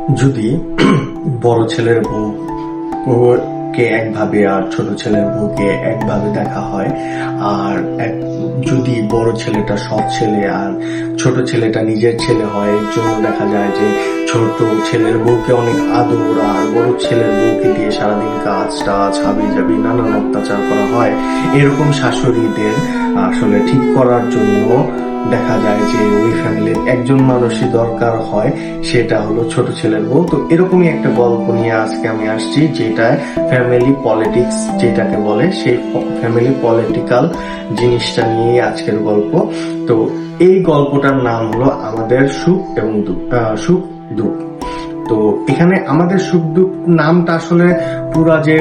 যদি বড় ছেলের বউকে একভাবে আর ছোট ছেলের বউকে একভাবে দেখা হয়, আর যদি বড় ছেলেটা সৎ ছেলে আর ছোট ছেলেটা নিজের ছেলে হয়, এর জন্য দেখা যায় যে ছোট ছেলের বউকে অনেক আদর আর বড় ছেলের বউকে দিয়ে সারাদিন কাজ টাজ হাবি জাবি নানান অত্যাচার করা হয়। এরকম শাশুড়িদের আসলে ঠিক করার জন্য দেখা যায় যে ওই ফ্যামিলির একজন মানুষই দরকার হয়, সেটা হলো ছোট ছেলের বউ। তো এরকমই একটা গল্প নিয়ে আজকে আমি আসছি, যেটা ফ্যামিলি পলিটিক্স যেটাকে বলে, সেই ফ্যামিলি পলিটিক্যাল জিনিসটা নিয়ে আজকের গল্প। তো এই গল্পটার নাম হলো আমাদের সুখ এবং সুখ দুঃখ। তো এখানে আমাদের সুখ দুঃখ নামটা আসলে পুরা যে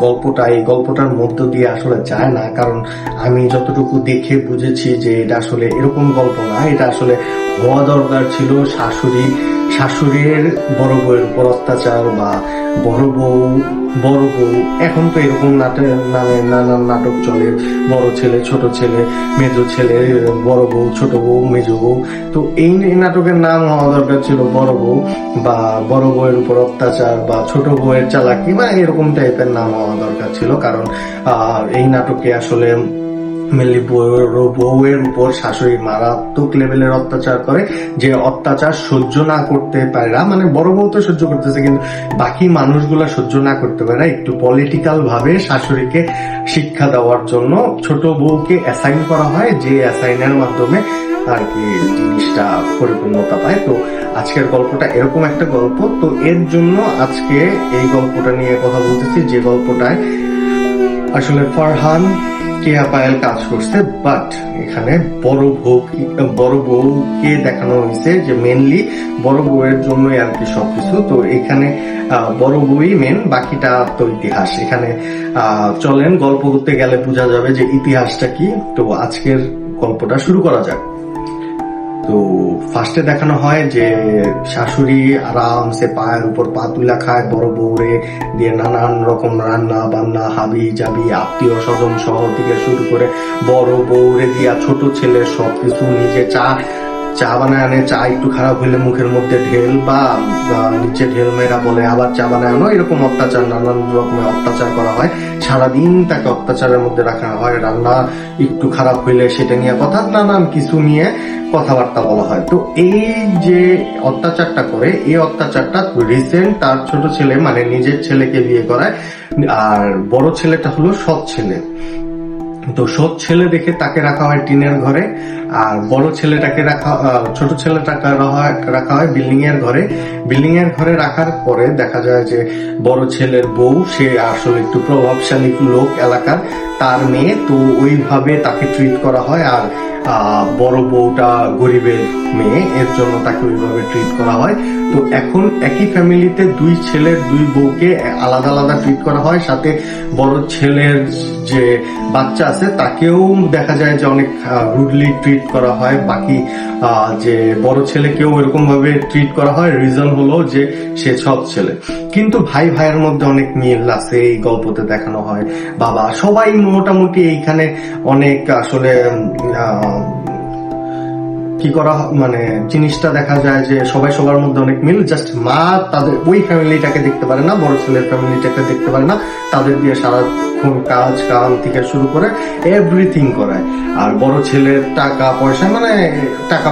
গল্পটা, এই গল্পটার মধ্য দিয়ে আসলে যায় না, কারণ আমি যতটুকু দেখে বুঝেছি যে এটা আসলে এরকম গল্প না। এটা আসলে হওয়া দরকার ছিল শাশুড়ির বড় বউয়ের উপর অত্যাচার, বা বড় বউ এখন তো এরকম নামে নানান নাটক চলে, বড় ছেলে ছোট ছেলে, মেজো ছেলে, বড় বউ ছোট বউ, মেজো বউ। তো এই নাটকের নাম হওয়া দরকার ছিল বড় বউ, বা বড় বউয়ের উপর অত্যাচার, বা ছোট বউয়ের চালাকি, বা এরকম টাইপের নাম হওয়া দরকার ছিল। কারণ এই নাটকে আসলে মেনলি বউয়ের উপর শাশুড়ি মারাত্মক লেভেলের অত্যাচার করে, যে অত্যাচার সহ্য না করতে পারে না, মানে বড় বউ তো সহ্য করতেছে কিন্তু বাকি মানুষগুলা সহ্য না করতে পারে না। একটু পলিটিক্যাল ভাবে শাশুড়িকে শিক্ষা দেওয়ার জন্য ছোট বউকে অ্যাসাইন করা হয়, যে অ্যাসাইনের মাধ্যমে আর কি জিনিসটা পরিপূর্ণতা পায়। তো আজকের গল্পটা এরকম একটা গল্প। তো এর জন্য আজকে এই গল্পটা নিয়ে কথা বলতেছি, যে গল্পটায় আসলে ফারহান কেয়া পায়েল কাজ করছে, বাট এখানে বড় বউকে দেখানো হয়েছে যে মেনলি বড় বউয়ের জন্য আর কি সবকিছু। তো এখানে বড় বউই মেন, বাকিটা তো ইতিহাস। এখানে চলেন গল্প করতে গেলে বোঝা যাবে যে ইতিহাসটা কি। তো আজকের গল্পটা শুরু করা যাক। তো ফার্স্টে দেখানো হয় যে শাশুড়ি আরামসে পায়ের উপর পা তুলা খায় বড় বউরে দিয়ে, নানান রকম রান্না বান্না হাবি জাবি আত্মীয় স্বজন সহ থেকে শুরু করে বড় বউরে দিয়া ছোট ছেলের সবকিছু, নিজে চা বানায় আনে, চা একটু খারাপ হইলে মুখের মধ্যে ঢেল, বা নিচে ঢেল মেয়েরা বলে আবার চা বানায় আনো, এরকম অত্যাচার, নানান রকমের অত্যাচার করা হয়। সারাদিন তাকে অত্যাচারের মধ্যে রাখা হয়। রান্না একটু খারাপ হইলে সেটা নিয়ে কথা, নানান কিছু নিয়ে কথাবার্তা বলা হয়। তো এই যে অত্যাচারটা করে, এই অত্যাচারটা রিসেন্ট তার ছোট ছেলে মানে নিজের ছেলেকে বিয়ে করায়, আর বড় ছেলেটা হলো সৎ ছেলে। তো সৎ ছেলে দেখে তাকে রাখা হয় টিনের ঘরে, আর বড় ছেলেটাকে ছোট ছেলেটাকে রাখা হয় বিল্ডিং এর ঘরে রাখার পরে দেখা যায় যে বড় ছেলের বউ, সে আসলে একটু প্রভাবশালী লোক এলাকার, তার মেয়ে, তো ওইভাবে তাকে ট্রিট করা হয়। আর বড় বউটা গরিবের মেয়ে, এর জন্য তাকে ওইভাবে ট্রিট করা হয়। তো এখন একই ফ্যামিলিতে দুই ছেলের দুই বউকে আলাদা আলাদা ট্রিট করা হয়, সাথে বড় ছেলের যে বাচ্চা আছে তাকেও দেখা যায় যে অনেক রুডলি ট্রিট করা হয়। বাকি যে বড় ছেলেকেও এরকম ভাবে ট্রিট করা হয়, রিজন হলো যে সে সৎ ছেলে। কিন্তু ভাই ভাইয়ের মধ্যে অনেক মিল আছে, এই গল্পতে দেখানো হয়। বাবা সবাই মোটামুটি এইখানে অনেক আসলে কি করা, মানে জিনিসটা দেখা যায় যে সবাই সবার মধ্যে অনেক মিল। জাস্ট মা তাদের ওই ফ্যামিলিটাকে দেখতে পারে না, বড় ছেলের ফ্যামিলিটাকে দেখতে পারে না, তাদের দিয়ে সারাক্ষণ কাজ কাম থেকে শুরু করে এভরিথিং করায়। আর বড় ছেলের টাকা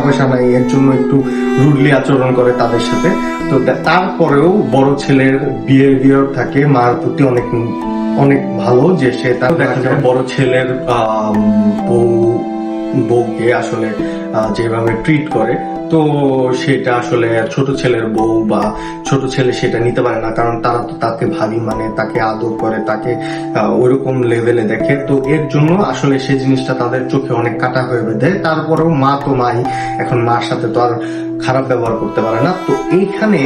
পয়সা নাই, এর জন্য একটু রুডলি আচরণ করে তাদের সাথে। তো তারপরেও বড় ছেলের বিহেভিয়ার থাকে মার প্রতি অনেক অনেক ভালো, যে সে তার দেখা যায় বড় ছেলের বউকে আসলে যেভাবে ট্রিট করে, তো সেটা আসলে ছোট ছেলের বউ বা ছোট ছেলে সেটা নিতে পারে না, কারণ তারা তো তাকে ভাবি মানে তাকে আদর করে, তাকে ওইরকম লেভেলে দেখে। তো এর জন্য আসলে সেই জিনিসটা তাদের চোখে অনেক কাটা হয়ে বেঁধে। তারপরেও মা তো মাই, এখন মার সাথে তো আর খারাপ ব্যবহার করতে পারে না। তো এইখানে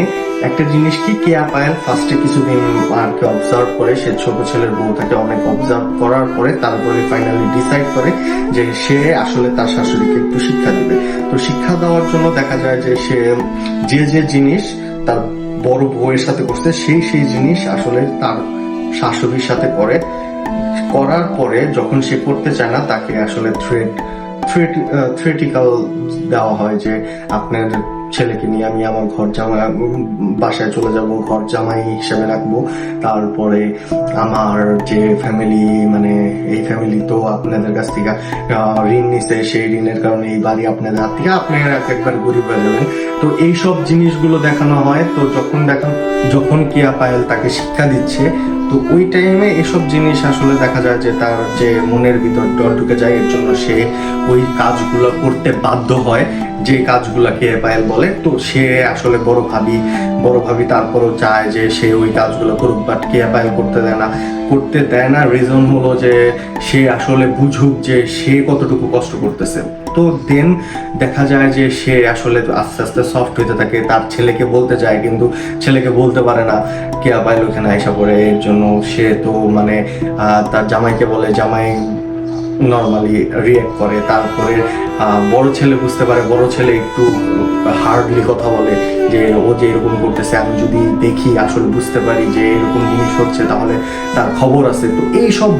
একটা জিনিস কি, কেয়া পায়েল ফার্স্টে কিছুদিন মাকে অবজার্ভ করে, সে ছোট ছেলের বউটাকে অনেক অবজার্ভ করার পরে তারপরে ফাইনালি ডিসাইড করে যে সে আসলে তার শাশুড়িকে একটু শিক্ষা দিবে। তো শিক্ষা দেওয়ার জন্য দেখা যায় যে সে যে জিনিস তার বড় বউয়ের সাথে করছে, সেই জিনিস আসলে তার শাশুড়ির সাথে করার পরে যখন সে করতে চায় না, তাকে আসলে থ্রেটিক্যাল দেওয়া হয় যে আপনার ছেলেকে নিয়ে আমি আমার ঘর জামাই বাসায় চলে যাব, ঘর জামাই হিসেবে রাখবো। তারপরে আমার যে ফ্যামিলি, মানে এই ফ্যামিলি তো আপনাদের কাছ থেকে ঋণ নিছে, সেই ঋণের কারণে এই বাড়ি আপনাদের হাত থেকে আপনারা একবার গরিব হয়ে যাবেন। তো এইসব জিনিসগুলো দেখানো হয়। তো যখন কিয়া পায়েল তাকে শিক্ষা দিচ্ছে, তো ওই টাইমে এসব জিনিস আসলে দেখা যায় যে তার যে মনের ভিতর ডর ঢুকে যায়, এর জন্য সে ওই কাজগুলো করতে বাধ্য হয়, যে কাজগুলাকে পায়েল বলে। তো সে আসলে বড় ভাবি তারপরও চায় যে সে ওই কাজগুলো করুক, বাট কেয়া পায়েল করতে দেয় না। রিজন হলো যে সে আসলে বুঝুক যে সে কতটুকু কষ্ট করতেছে। তো দেন দেখা যায় যে সে আসলে আস্তে আস্তে সফট হইতে থাকে, তার ছেলেকে বলতে চায় কিন্তু ছেলেকে বলতে পারে না। কেয়া পায়েল ওখানে আইসা পড়ে, এর জন্য সে তো মানে তার জামাইকে বলে, জামাই নর্মালি রিয়েক্ট করে। তারপরে বড় ছেলে বুঝতে পারে, বড় ছেলে একটু হার্ডলি কথা বলে যে ও যে এরকম করতেছে, আমি যদি দেখি আসলে বুঝতে পারি যে এরকম জিনিস হচ্ছে, তাহলে তার খবর আছে। তো এই সব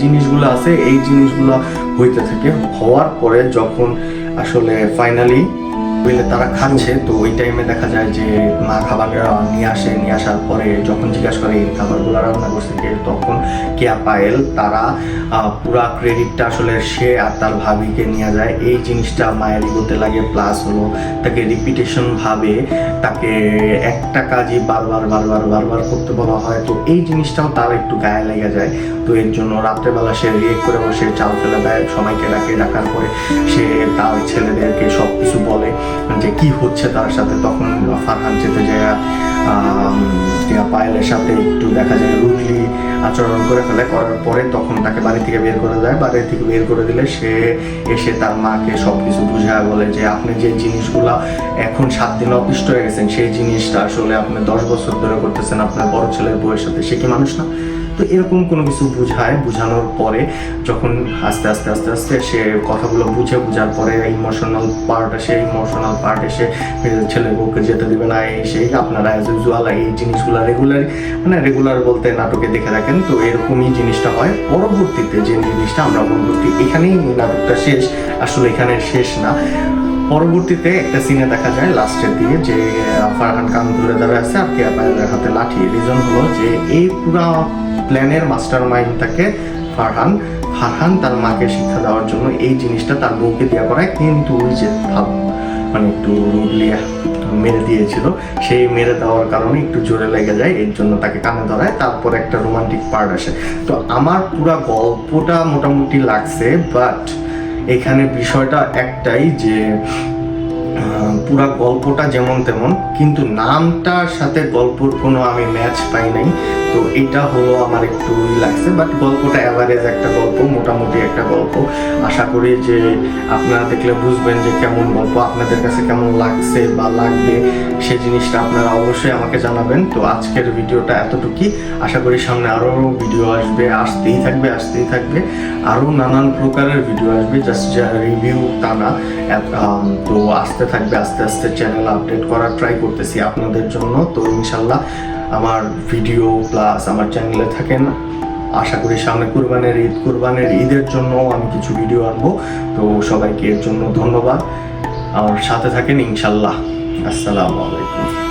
জিনিসগুলো আছে, এই জিনিসগুলো হইতে থাকে। হওয়ার পরে যখন আসলে ফাইনালি তারা খাচ্ছে, তো ওই টাইমে দেখা যায় যে মা খাবার নিয়ে আসার পরে যখন জিজ্ঞাসা করে এই খাবারগুলো রান্না করছে কে, তখন কেয়া পায়েল তারা পুরা ক্রেডিটটা আসলে সে আর তার ভাবিকে নিয়ে যায়। এই জিনিসটা মায়ের ইগোতে লাগে, প্লাস হলো তাকে রিপিটেশন ভাবে তাকে একটা কাজই বারবার করতে বলা হয়। তো এই জিনিসটাও তার একটু গায়ে লেগে যায়। তো এর জন্য রাত্রেবেলা সে রিয়েক্ট করে বসে চাল ফেলে দেয়, সবাইকে ডাকার পরে সে তার ছেলেদেরকে সব কিছু বলে যে কি হচ্ছে তার সাথে। তখন ফারহান যেতে যায় পায়েলের সাথে একটু দেখা যায় রুডলি আচরণ করে ফেলে, করার পরে তখন তাকে বাড়ি থেকে বের করে দেয়। বাড়ি থেকে বের করে দিলে সে এসে তার মাকে সবকিছু বুঝায় বলে যে আপনি যে জিনিসগুলা এখন 7 দিন অতিষ্ঠ হয়ে গেছেন, সেই জিনিসটা আসলে আপনি 10 বছর ধরে করতেছেন আপনার বড় ছেলের বউয়ের সাথে, সে কি মানুষ না? তো এরকম কোনো কিছু বুঝানোর পরে যখন আস্তে আস্তে সে কথাগুলো বুঝার পরে ইমোশনাল পার্ট এসে ছেলের বউকে যেতে দিবে না, সেই আপনারা অ্যাজ ইউজুয়াল এই জিনিসগুলো রেগুলার বলতে নাটকে দেখে রাখেন। তো এরকমই জিনিসটা হয়। পরবর্তীতে যে জিনিসটা আমরা বলবো এখানেই নাটকটা শেষ, আসলে এখানে শেষ না। পরবর্তীতে একটা সিনে দেখা যায় লাস্টের দিকে যে ফারহান কান ধরে দাঁড়ায় আছে আর কেয়া পায়েলের হাতে লাঠি। রিজন হলো যে এই পুরা প্ল্যানের মাস্টার মাইন্ড থাকে ফারহান তার মাকে শিক্ষা দেওয়ার জন্য এই জিনিসটা তার বউকে দেওয়া করায়, কিন্তু ওই যে মানে একটু রুডলি মেরে দিয়েছিল, সেই মেরে দেওয়ার কারণে একটু জোরে লেগে যায়, এর জন্য তাকে কানে ধরায়। তারপর একটা রোমান্টিক পার্ট আসে। তো আমার পুরা গল্পটা মোটামুটি লাগছে, বাট এখানে বিষয়টা একটাই যে পুরা গল্পটা যেমন তেমন, কিন্তু নামটার সাথে গল্পর কোনো আমি ম্যাচ পাই নাই। তো এটা হলো আমার একটু লাগছে, বাট গল্পটা অ্যাভারেজ একটা গল্প, মোটামুটি একটা গল্প। আশা করি যে আপনারা দেখলে বুঝবেন যে কেমন গল্প, আপনাদের কাছে কেমন লাগছে বা লাগবে সেই জিনিসটা আপনারা অবশ্যই আমাকে জানাবেন। তো আজকের ভিডিওটা এতটুকুই। আশা করি সামনে আরও ভিডিও আসতেই থাকবে আরও নানান প্রকারের ভিডিও আসবে, জাস্ট রিভিউ তা না। তো আসতে থাকবে, আস্তে আস্তে চ্যানেল আপডেট করার ট্রাই করতেছি আপনাদের জন্য। তো ইনশাল্লাহ আমার ভিডিও প্লাস আমার চ্যানেলে থাকেন। আশা করি সামনে কুরবানের ঈদের জন্য আমি কিছু ভিডিও আনবো। তো সবাইকে এর জন্য ধন্যবাদ, আমার সাথে থাকেন ইনশাল্লাহ। আসসালামু আলাইকুম।